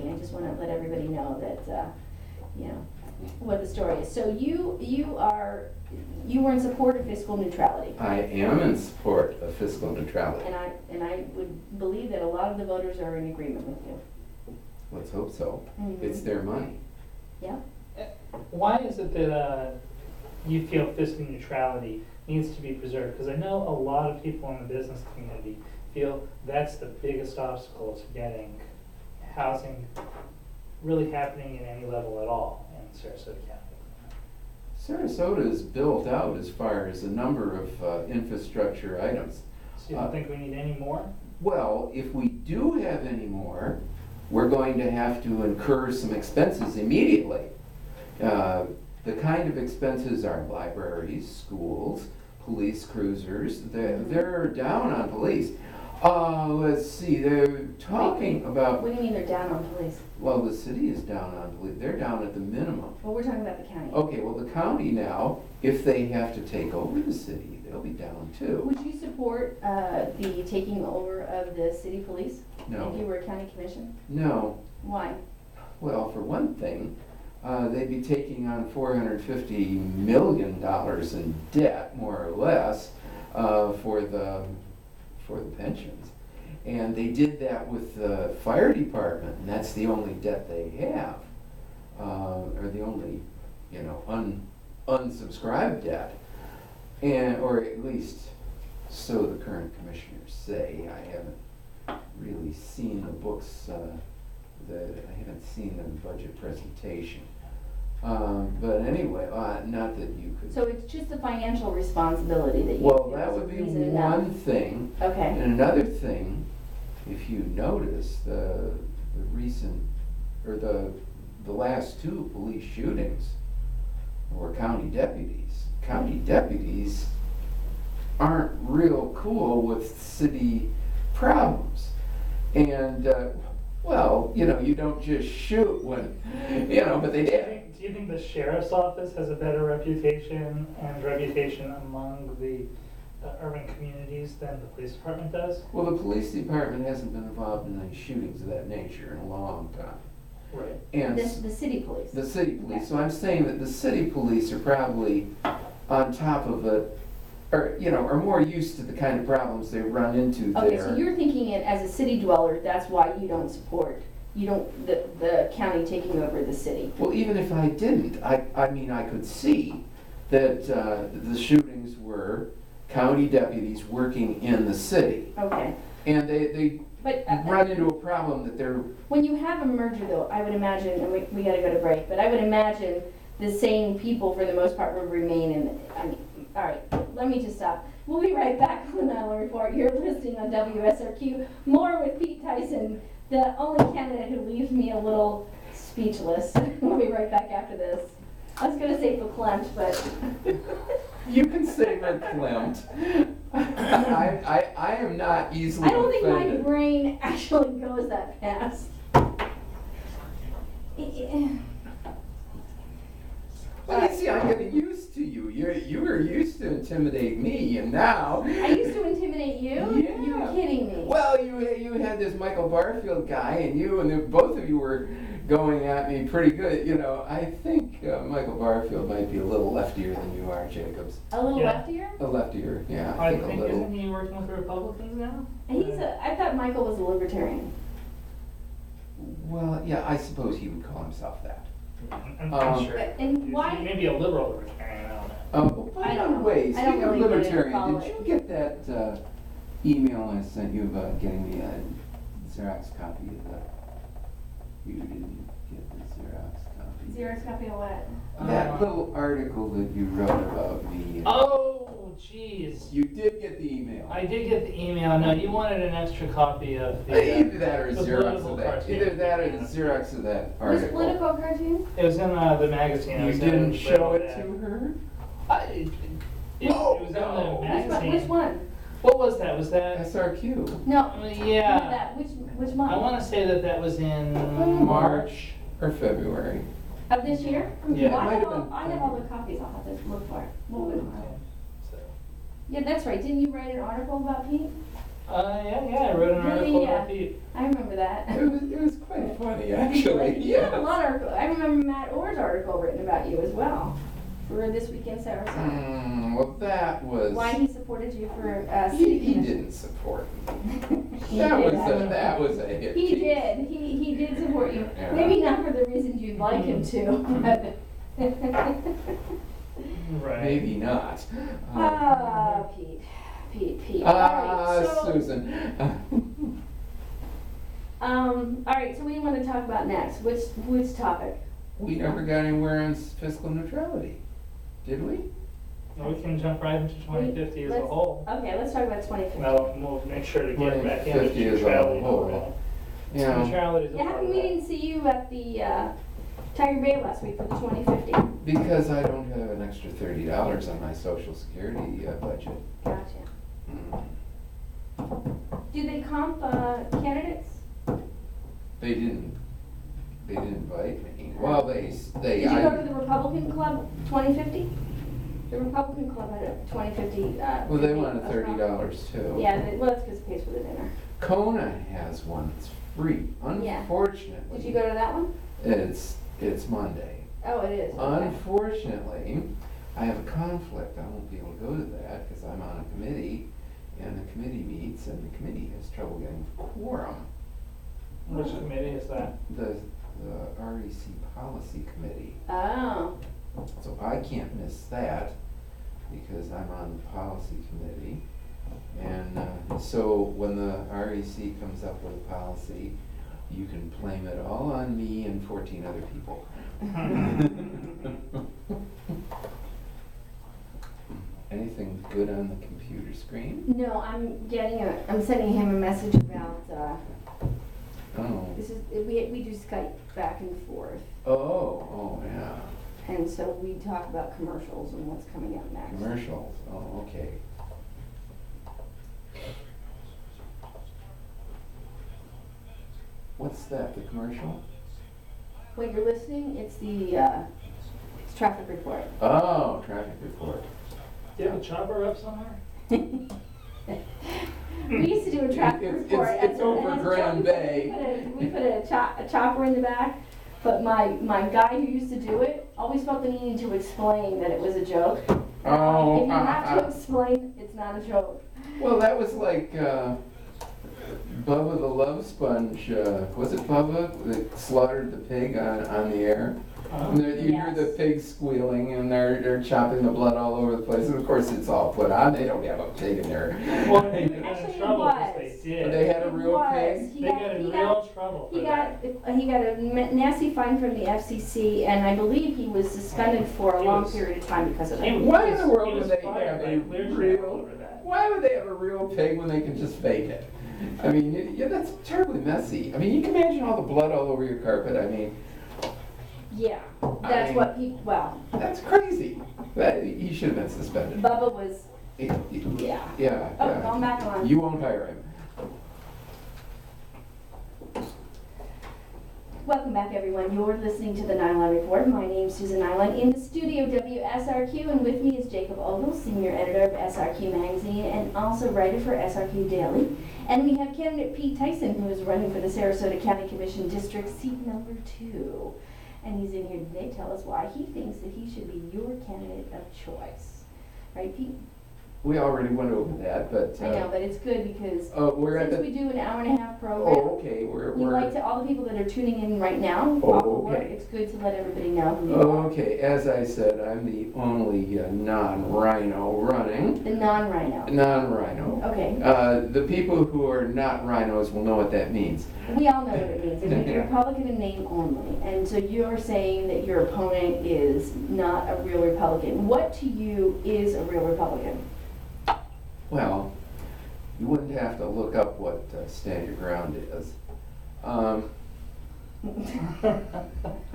talking. I just want to let everybody know that, you know, what the story is. So you were in support of fiscal neutrality. I am in support of fiscal neutrality. And I would believe that a lot of the voters are in agreement with you. Let's hope so. Mhm. It's their money. Yeah? Why is it that you feel fiscal neutrality needs to be preserved? Because I know a lot of people in the business community feel that's the biggest obstacle to getting housing really happening in any level at all in Sarasota County. Sarasota is built out as far as a number of infrastructure items. So you don't think we need any more? Well, if we do have any more, we're going to have to incur some expenses immediately. The kind of expenses are libraries, schools, police cruisers. They're down on police. Let's see, they're talking about, What do you mean they're down on police? well, the city is down on police. They're down at the minimum. Well, we're talking about the county. Okay, well, the county now, if they have to take over the city, they'll be down too. Would you support the taking over of the city police? No. If you were a county commission? No. Why? Well, for one thing, they'd be taking on $450 million in debt, more or less, for the pensions. And they did that with the fire department, and that's the only debt they have, or the only, you know, unsubscribed debt, or at least so the current commissioners say. I haven't really seen the books. I haven't seen the budget presentation. But anyway, not that you could. So it's just the financial responsibility that you Well, feel that is would be reason enough. one thing. Okay. And another thing, if you notice, the recent, or the last two police shootings were county deputies. County deputies aren't real cool with city problems. And, well, you know, you don't just shoot when, you know, but they did. Do you think the sheriff's office has a better reputation among the urban communities than the police department does? Well, the police department hasn't been involved in any shootings of that nature in a long time. Right. And The city police. the city police, so I'm saying that the city police are probably on top of it, or, you know, are more used to the kind of problems they run into there. Okay, so you're thinking it as a city dweller, that's why you don't support, the county taking over the city. Well, even if I didn't, I mean, I could see that the shootings were county deputies working in the city. Okay. And they But run into a problem that they're, when you have a merger though, I would imagine, and we gotta go to break, but I would imagine the same people for the most part would remain in, all right, let me just stop. We'll be right back on the Nilon Report. You're listening on WSRQ. More with Pete Theisen, the only candidate who leaves me a little speechless. We'll be right back after this. I was gonna say verklempt, but you can say verklempt. I am not easily I don't think my offended. brain actually goes that fast. Well, you see, I'm getting used to you. You were used to intimidate me, and now. I used to intimidate you? Yeah. You're kidding me. Well, you had this Michael Barfield guy, and both of you were going at me pretty good. You know, I think Michael Barfield might be a little leftier than you are, Jacobs. A little Yeah. leftier? A leftier, yeah. I think a think, little. isn't he working with the Republicans now? I thought Michael was a libertarian. Well, yeah, I suppose he would call himself that. I'm sure. And why? Maybe a liberal libertarian, I don't know. By I don't the know. way, I don't speaking of really get it, libertarian, follow did it. you get that email I sent you about getting me a Xerox copy of that? You didn't get the Xerox copy. Xerox copy of what? That little article that you wrote about me. Oh, jeez. You did get the email. I did get the email. No, you wanted an extra copy of the. Either that or a the Xerox political of that. cartoon. Either that or the Xerox of that Which article. political cartoon? It was in the magazine. It You was didn't in show it the- to her? It was in the magazine. Which one? What was that? Was that? SRQ. No. Yeah. That, which month? I want to say that was in March or February. Of this year? Yeah. Well, It might have been. I have all the copies, I'll have to look for it. So, Yeah, that's right. Didn't you write an article about Pete? Yeah, I wrote an Really? article Yeah. about Pete. I remember that. It was quite funny, actually, You have a yeah. lot of articles. I remember Matt Orr's article written about you as well, for This Week in Sarasota. Well, that was. Why he supported you for He city commission. didn't support me. He That did, was actually. that was a hit. He piece. did. He did support you. Yeah. Maybe not for the reasons you'd like him to. Right. Maybe not. Ah, Pete. All right, so, Susan. all right. So, what do you want to talk about next? Which topic? We never got anywhere on fiscal neutrality, did we? Well, we can jump right into 2050 as a Let's- whole. Okay, let's talk about 2050. Well, we'll make sure to get back into 2050 as a neutrality. whole. Yeah, Neutrality is a Yeah, how part come of we that. didn't see you at the Tiger Bay last week for the 2050? because I don't have an extra $30 on my social security budget. Gotcha. Mm. Do they comp candidates? They didn't invite me. Well, Did you go to the Republican Club 2050? The Republican Club had a 2050. well, they wanted as well. $30 too. Yeah, well, that's because it pays for the dinner. Kona has one, it's free. Yeah. Unfortunately. Did you go to that one? It's Monday. Oh, it is. Okay. Unfortunately, I have a conflict. I won't be able to go to that because I'm on a committee and the committee meets and the committee has trouble getting quorum. Which committee is that? The REC Policy Committee. Oh. So I can't miss that because I'm on the policy committee. And so when the REC comes up with a policy, you can blame it all on me and 14 other people. Anything good on the computer screen? No, I'm sending him a message about, Oh. we do Skype back and forth. Oh, yeah. And so we talk about commercials and what's coming up next. Commercials, oh, okay. What's that, the commercial? When you're listening, it's the, it's traffic report. Oh, traffic report. Do you have a chopper up somewhere? We used to do a traffic It's- report. it's as a- over as a Grand joke. Bay. We put a chopper in the back, but my guy who used to do it always felt the need to explain that it was a joke. Oh, If you have to explain, it's not a joke. Well, that was like Bubba the Love Sponge. Was it Bubba that slaughtered the pig on the air? And you hear the Yes. pig squealing and they're chopping the blood all over the place. And of course it's all put on. They don't have a pig in there. Well, they got Actually, in it trouble was. because they did. They had a real Was. pig? He They got in real trouble for He that. got a nasty fine from the FCC, and I believe he was suspended for a He long was- period of time because of He it. was- Why in the world he would was they fired have by a Clear Channel real? over that. Why would they have a real pig when they can just fake it? I mean, yeah, that's terribly messy. I mean, you can imagine all the blood all over your carpet. I mean, Yeah, that's mean- what people, well, that's crazy. He should have been suspended. Bubba was, Yeah, yeah. yeah. Oh, going back on. You won't hire him. Welcome back, everyone. You're listening to the Nilon Report. My name's Susan Nilon. In the studio, WSRQ, and with me is Jacob Ogles, senior editor of SRQ Magazine and also writer for SRQ Daily. And we have candidate Pete Theisen, who is running for the Sarasota County Commission District seat number 2. And he's in here today to tell us why he thinks that he should be your candidate of choice. Right, Pete? We already went over that, but. I know, but it's good because We're at since the. we do an hour-and-a-half program, Oh, okay. we like to, all the people that are tuning in right now, Oh, off of work, okay. it's good to let everybody know who you are. Okay, as I said, I'm the only non-rhino running. The non-rhino. Non-rhino. Okay, The people who are not rhinos will know what that means. we all know what it means. It means Republican in name only. And so you're saying that your opponent is not a real Republican. What to you is a real Republican? Well, you wouldn't have to look up what stand your ground is.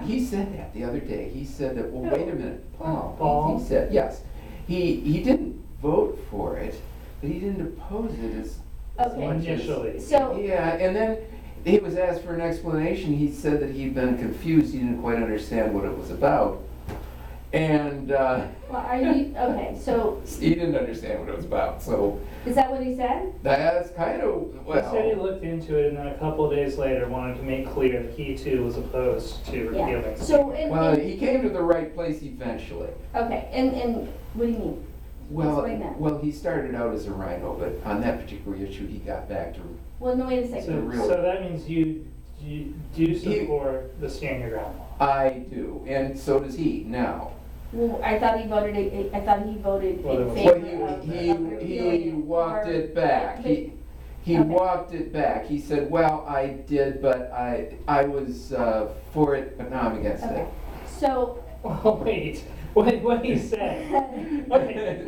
He said that the other day. He said that, well, wait a minute, Paul. Paul? He said, yes. He didn't vote for it, but he didn't oppose it as Okay. much as. Initially. So, Yeah, and then he was asked for an explanation. He said that he'd been confused. He didn't quite understand what it was about. And Well, are you, okay, so he didn't understand what it was about, so is that what he said? that's kind of, He said he well, looked into it and then a couple of days later wanted to make clear that he too was opposed to Yeah. repealing. So, he came to the right place eventually. okay, and what do you mean? Explain that. Well, he started out as a rhino, but on that particular issue, he got back to, Well, no, wait a second. So that means you do support the stand your ground law. I do, and so does he now. Well, I thought he voted in Well, favor Well, of he repealing walked or- it back. He Okay. walked it back. He said, well, I did, but I was for it, but now I'm against Okay, it. so, Well, wait, what he said. Okay,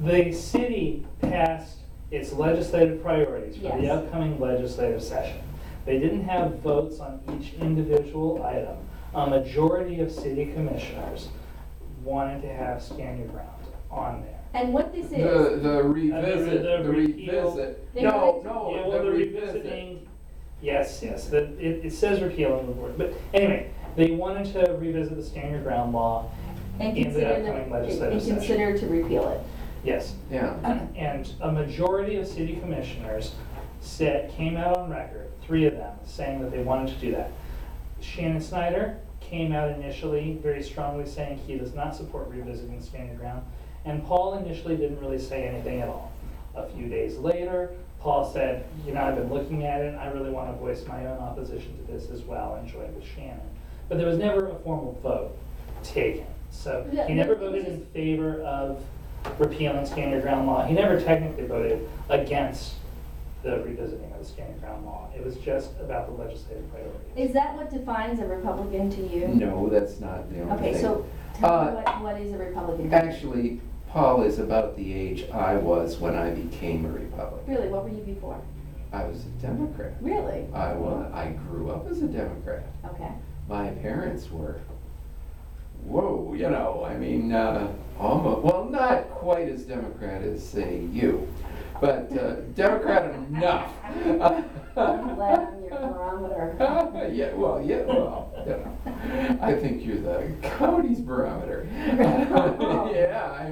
the city passed its legislative priorities for the Yes. upcoming legislative session. They didn't have votes on each individual item. A majority of city commissioners wanted to have stand your ground on there. and what this is, The revisit, the the repeal- revisit. They No, wanted to- no, Yeah, well, the the revisit. revisiting, yes, it says repeal in the word, but anyway, they wanted to revisit the stand your ground law and in the consider upcoming legislative and session. consider to repeal it. Yes. Yeah. And a majority of city commissioners came out on record, 3 of them, saying that they wanted to do that. Shannon Snyder came out initially very strongly saying he does not support revisiting the stand your ground. And Paul initially didn't really say anything at all. A few days later, Paul said, I've been looking at it, I really want to voice my own opposition to this as well, and join with Shannon. But there was never a formal vote taken. So he never voted in favor of repealing stand your ground law. He never technically voted against the revisiting of the stand your ground law. It was just about the legislative priorities. Is that what defines a Republican to you? No, that's not the only thing. Okay, so tell me what is a Republican? Actually, Paul is about the age I was when I became a Republican. Really, what were you before? I was a Democrat. Really? I grew up as a Democrat. Okay. My parents were, whoa, almost, well, not quite as Democrat as, say, you, but Democrat enough. I'm glad I'm your barometer. I think you're the county's barometer. Yeah,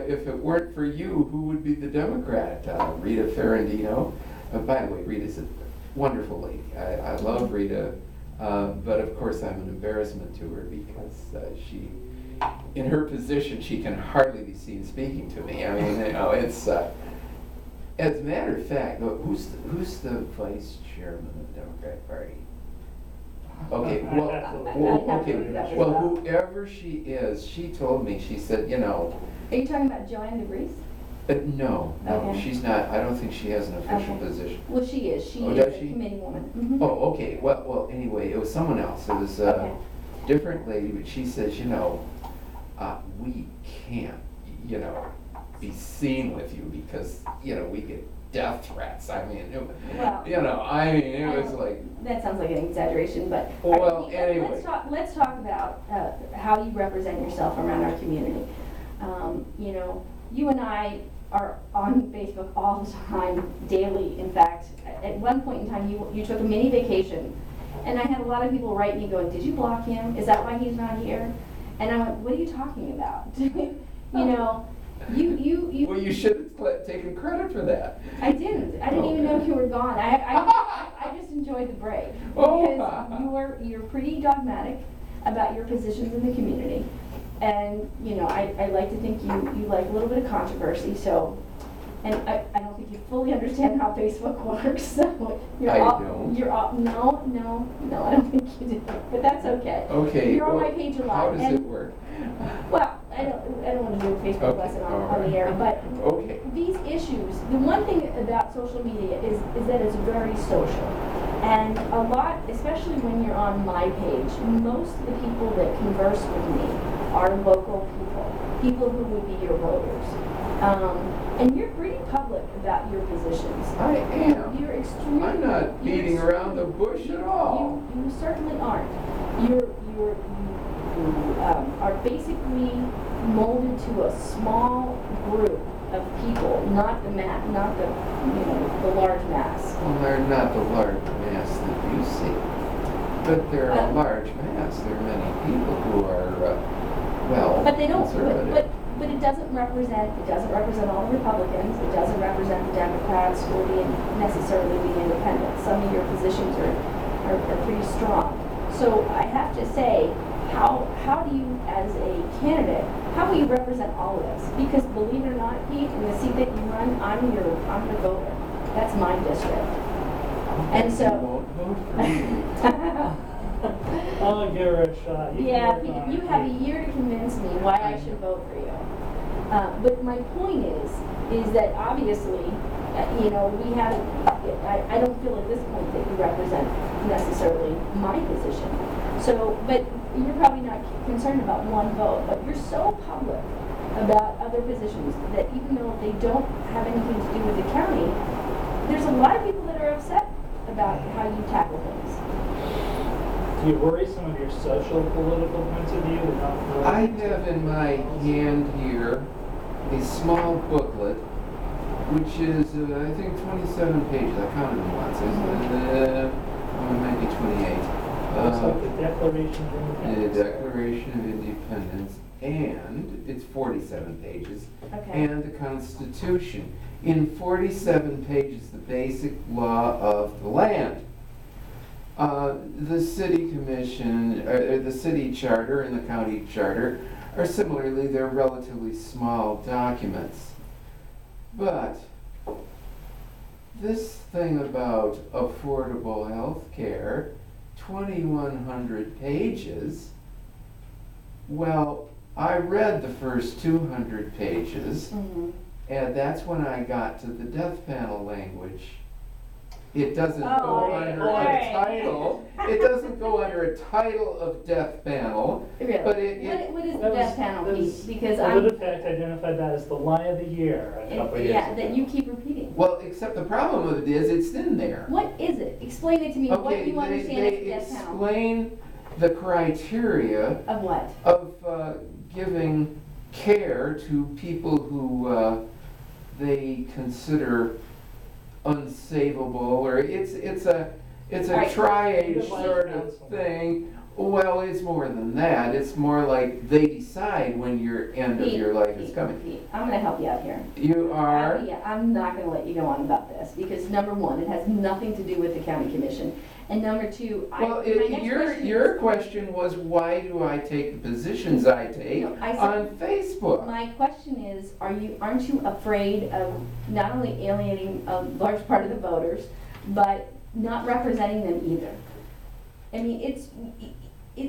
if it weren't for you, who would be the Democrat? Rita Ferrandino. By the way, Rita's a wonderful lady. I love Rita, but of course I'm an embarrassment to her because she, in her position, she can hardly be seen speaking to me. It's. As a matter of fact, who's the vice chairman of the Democratic Party? Okay, well, whoever she is, she told me, she said, Are you talking about Joanne DeVries? no, Okay. she's not, I don't think she has an official Okay. position. Well, she is. She Oh, is does a she? committee woman. Mhm. Oh, okay, well, anyway, it was someone else, it was Okay. a different lady, but she says, we can't, be seen with you because, we get death threats. Well, it was like, that sounds like an exaggeration, but Well, let's anyway. let's talk about how you represent yourself around our community. You and I are on Facebook all the time, daily. In fact, at one point in time, you took a mini vacation, and I had a lot of people write me going, "Did you block him? Is that why he's not here?" And I went, "What are you talking about?" You. well, you should have taken credit for that. I didn't. I didn't even know you were gone. I just enjoyed the break Oh. because you're pretty dogmatic about your positions in the community, and I like to think you like a little bit of controversy. So, and I don't think you fully understand how Facebook works. So I don't. You're all no. I don't think you do. But that's okay. Okay. You're on my page a lot. How does and, it work? Well, I don't want to do a Facebook Okay, lesson all on the air, but Okay. these issues, the one thing about social media is that it's very social. And a lot, especially when you're on my page, most of the people that converse with me are local people who would be your voters. And you're pretty public about your positions. I am. You're extremely. I'm not beating around the bush at all. You certainly aren't. You are basically molded to a small group of people, not the large mass. Well, they're not the large mass that you see. But there are a large mass, there are many people who are, well, But they don't, conservative. but it doesn't represent all the Republicans, it doesn't represent the Democrats or necessarily the independents. Some of your positions are pretty strong. So I have to say, how do you, as a candidate, how will you represent all of us? Because believe it or not, Pete, in the seat that you run, I'm your voter. That's my district. And You so. won't vote for me. I'll give her a shot. You can Yeah, work on you it. have a year to convince me why I should vote for you. But my point is that obviously, we have, I don't feel at this point that you represent necessarily my position. So, but you're probably not concerned about one vote, but you're so public about other positions that even though they don't have anything to do with the county, there's a lot of people that are upset about how you tackle things. Do you worry some of your social, political points of view would not grow? I have in my hand here a small booklet, which is, I think, 27 pages. I counted them once. Maybe 28. Looks like the Declaration of The Independence. Declaration of Independence, and it's 47 pages, Okay. and the Constitution. In 47 pages, the basic law of the land. The city commission, the city charter and the county charter are similarly, they're relatively small documents. But this thing about affordable health care, 2,100 pages, well, I read the first 200 pages, Mhm. and that's when I got to the death panel language. It doesn't Oh, go all under right. a title. It doesn't go under a title of death panel. Really? But it- What is the That death was- panel that piece? was- Because The I'm, Lit Effect identified that as the line of the year a couple of years ago. yeah, that you keep repeating. Well, except the problem with it is it's in there. What is it? Explain it to me. What do Okay, you understand as they death panel? explain the criteria Of what? of giving care to people who they consider unsavable, or it's a Right. triage Like sort of counsel. thing. Well, it's more than that. It's more like they decide when your end of Pete, your life is Pete, coming. Pete, I'm gonna help you out here. You are. Yeah, I'm not gonna let you go on about this, because number one, it has nothing to do with the county commission. And number two, Well, my next your question question was, why do I take the positions I take No, I said- on Facebook? My question is, aren't you afraid of not only alienating a large part of the voters, but not representing them either? I mean,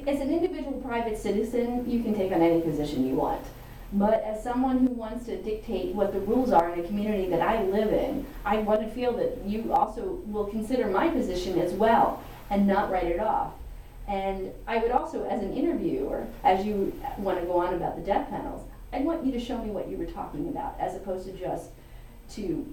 as an individual private citizen, you can take on any position you want. But as someone who wants to dictate what the rules are in a community that I live in, I want to feel that you also will consider my position as well and not write it off. And I would also, as an interviewer, as you want to go on about the death panels, I'd want you to show me what you were talking about, as opposed to just to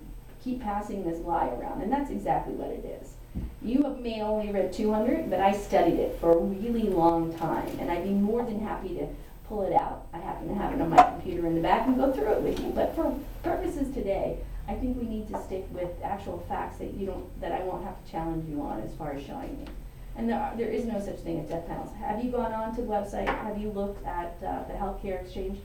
keep passing this lie around. And that's exactly what it is. You may only read 200, but I studied it for a really long time, and I'd be more than happy to pull it out. I happen to have it on my computer in the back and go through it with you. But for purposes today, I think we need to stick with actual facts that I won't have to challenge you on as far as showing me. And there is no such thing as death panels. Have you gone on to the website? Have you looked at the healthcare exchange?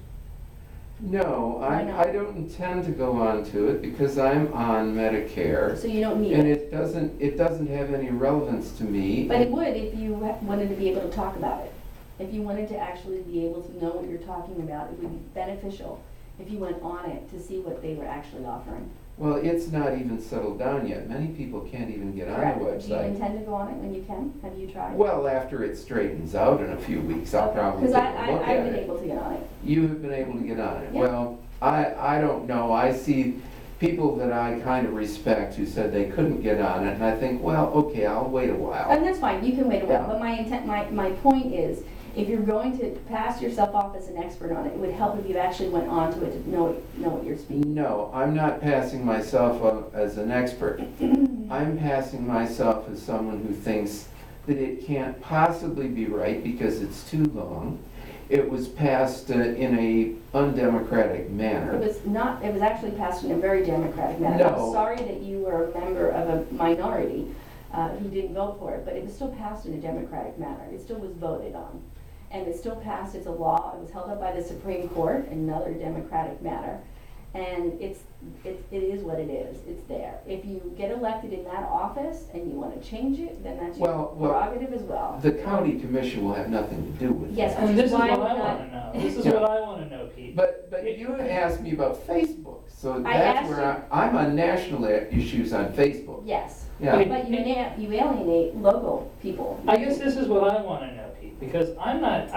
No, Why not? I don't intend to go on to it because I'm on Medicare. So you don't need And it. it doesn't have any relevance to me. But it would if you wanted to be able to talk about it. If you wanted to actually be able to know what you're talking about, it would be beneficial if you went on it to see what they were actually offering. Well, it's not even settled down yet. Many people can't even get on Correct. the Do you website. intend to go on it when you can? Have you tried? Well, after it straightens out in a few weeks, I'll probably take a look Because at I've been it. able to get on it. You have been able to get on it. Yeah. Well, I don't know. I see people that I kind of respect who said they couldn't get on it, and I think, well, okay, I'll wait a while. And that's fine, you can wait a while, Yeah. but my point is, if you're going to pass yourself off as an expert on it, it would help if you actually went on to it to know what you're speaking. No, I'm not passing myself up as an expert. I'm passing myself as someone who thinks that it can't possibly be right because it's too long. It was passed in a undemocratic manner. It was actually passed in a very democratic manner. No. I'm sorry that you were a member of a minority, who didn't vote for it, but it was still passed in a democratic manner. It still was voted on. And it still passed as a law. It was held up by the Supreme Court in another democratic manner. And it is what it is. It's there. If you get elected in that office and you want to change it, then that's your prerogative as well. The county commission will have nothing to do with Yes, that. And this is what why I we're want to know. This is what I want to know, Pete. But you asked me about Facebook, so I that's asked where I'm on national issues on Facebook. Yes. Yeah. But you alienate local people. I guess this is what I want to know, Pete, because I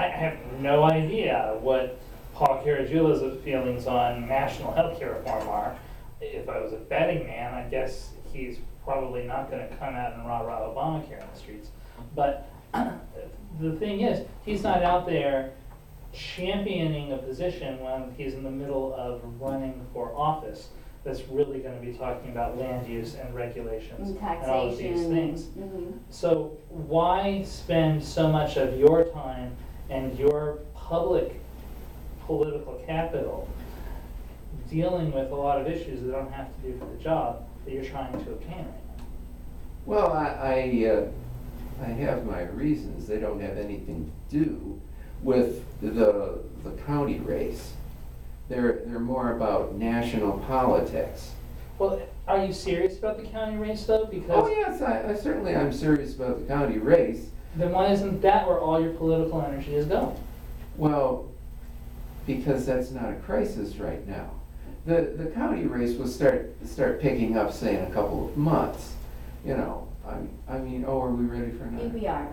have no idea what Paul Carajula's feelings on national healthcare reform are. If I was a betting man, I guess he's probably not going to come out and rah-rah Obamacare in the streets. But the thing is, he's not out there championing a position when he's in the middle of running for office that's really going to be talking about land use and regulations and all of these things. Mm-hmm. So why spend so much of your time and your public political capital dealing with a lot of issues that don't have to do for the job that you're trying to obtain right now? Well, I have my reasons. They don't have anything to do with the county race. They're more about national politics. Well, are you serious about the county race though? Oh Because yes, I certainly I'm serious about the county race. then why isn't that where all your political energy is going? Well, because that's not a crisis right now. The county race will start picking up, say, in a couple of months. You know, I mean, are we ready for another? We are.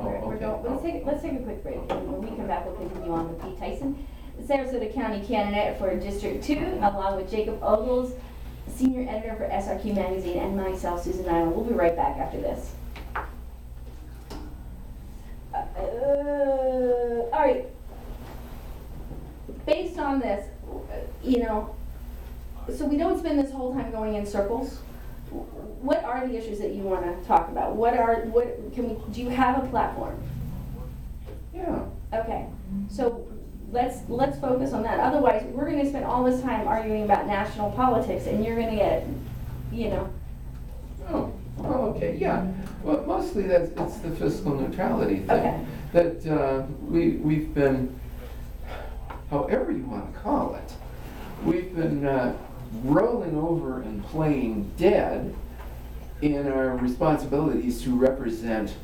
Let's take a quick break. And when we come back, we'll continue on with Pete Theisen, the Sarasota County candidate for District 2, along with Jacob Ogles, senior editor for SRQ Magazine, and myself, Susan Nilon. We'll be right back after this. All right. Based on this, so we don't spend this whole time going in circles. What are the issues that you want to talk about? Do you have a platform? Yeah. Okay, so let's focus on that. Otherwise, we're going to spend all this time arguing about national politics, and you're going to get, Oh, okay, yeah. Well, mostly it's the fiscal neutrality thing. Okay. That we've been, however you want to call it, we've been rolling over and playing dead in our responsibilities to represent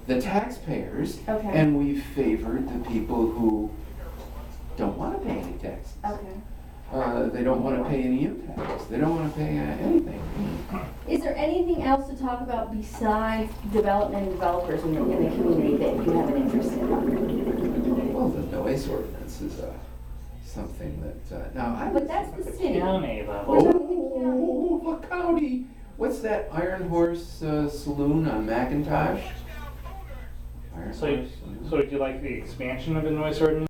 the taxpayers. Okay. And we've favored the people who don't want to pay any taxes. Okay. They don't want to pay any impacts. They don't want to pay anything. Is there anything else to talk about besides development and developers in the community that you have an interest in? Well, the noise ordinance is something that, But that's the city. County level. We're talking the county. Oh, the county. What's that Iron Horse Saloon on McIntosh? Iron So Horse Saloon. would you like the expansion of the noise ordinance